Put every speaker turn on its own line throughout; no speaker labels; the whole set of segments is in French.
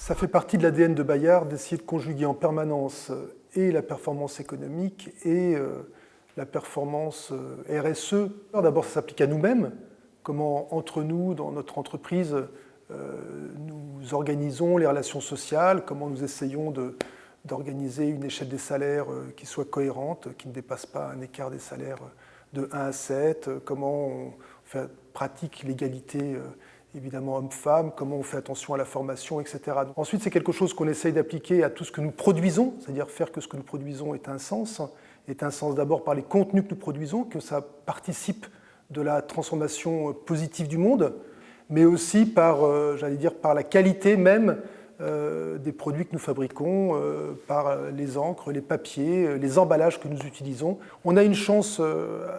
Ça fait partie de l'ADN de Bayard d'essayer de conjuguer en permanence et la performance économique et la performance RSE. D'abord, ça s'applique à nous-mêmes, comment entre nous, dans notre entreprise, nous organisons les relations sociales, comment nous essayons d'organiser une échelle des salaires qui soit cohérente, qui ne dépasse pas un écart des salaires de 1 à 7, comment on pratique l'égalité évidemment homme-femme, comment on fait attention à la formation, etc. Ensuite, c'est quelque chose qu'on essaye d'appliquer à tout ce que nous produisons, c'est-à-dire faire que ce que nous produisons ait un sens d'abord par les contenus que nous produisons, que ça participe de la transformation positive du monde, mais aussi par, j'allais dire, par la qualité même des produits que nous fabriquons, par les encres, les papiers, les emballages que nous utilisons. On a une chance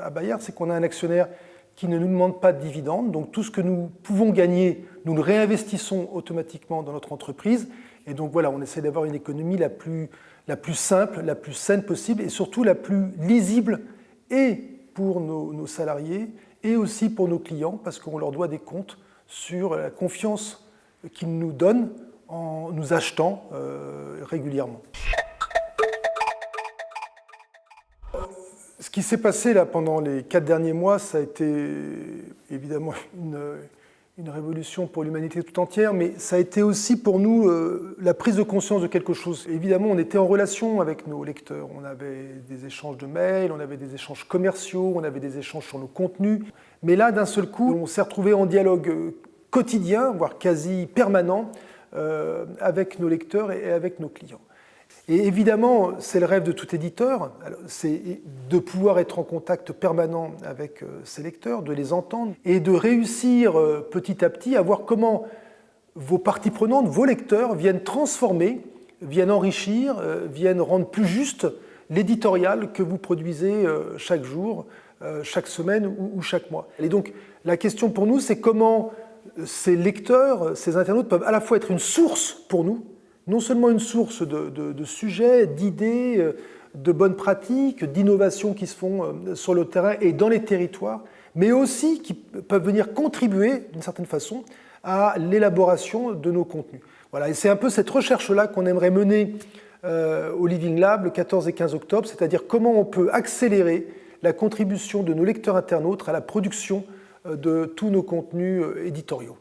à Bayard, c'est qu'on a un actionnaire qui ne nous demande pas de dividendes. Donc tout ce que nous pouvons gagner, nous le réinvestissons automatiquement dans notre entreprise. Et donc voilà, on essaie d'avoir une économie la plus simple, la plus saine possible et surtout la plus lisible et pour nos salariés et aussi pour nos clients parce qu'on leur doit des comptes sur la confiance qu'ils nous donnent en nous achetant régulièrement. Ce qui s'est passé là, pendant les 4 derniers mois, ça a été évidemment une révolution pour l'humanité tout entière, mais ça a été aussi pour nous la prise de conscience de quelque chose. Évidemment, on était en relation avec nos lecteurs. On avait des échanges de mails, on avait des échanges commerciaux, on avait des échanges sur nos contenus. Mais là, d'un seul coup, on s'est retrouvés en dialogue quotidien, voire quasi permanent, avec nos lecteurs et avec nos clients. Et évidemment, c'est le rêve de tout éditeur, c'est de pouvoir être en contact permanent avec ses lecteurs, de les entendre et de réussir petit à petit à voir comment vos parties prenantes, vos lecteurs viennent transformer, viennent enrichir, viennent rendre plus juste l'éditorial que vous produisez chaque jour, chaque semaine ou chaque mois. Et donc la question pour nous, c'est comment ces lecteurs, ces internautes peuvent à la fois être une source pour nous, non seulement une source de sujets, d'idées, de bonnes pratiques, d'innovations qui se font sur le terrain et dans les territoires, mais aussi qui peuvent venir contribuer, d'une certaine façon, à l'élaboration de nos contenus. Voilà, et c'est un peu cette recherche-là qu'on aimerait mener au Living Lab le 14 et 15 octobre, c'est-à-dire comment on peut accélérer la contribution de nos lecteurs internautes à la production de tous nos contenus éditoriaux.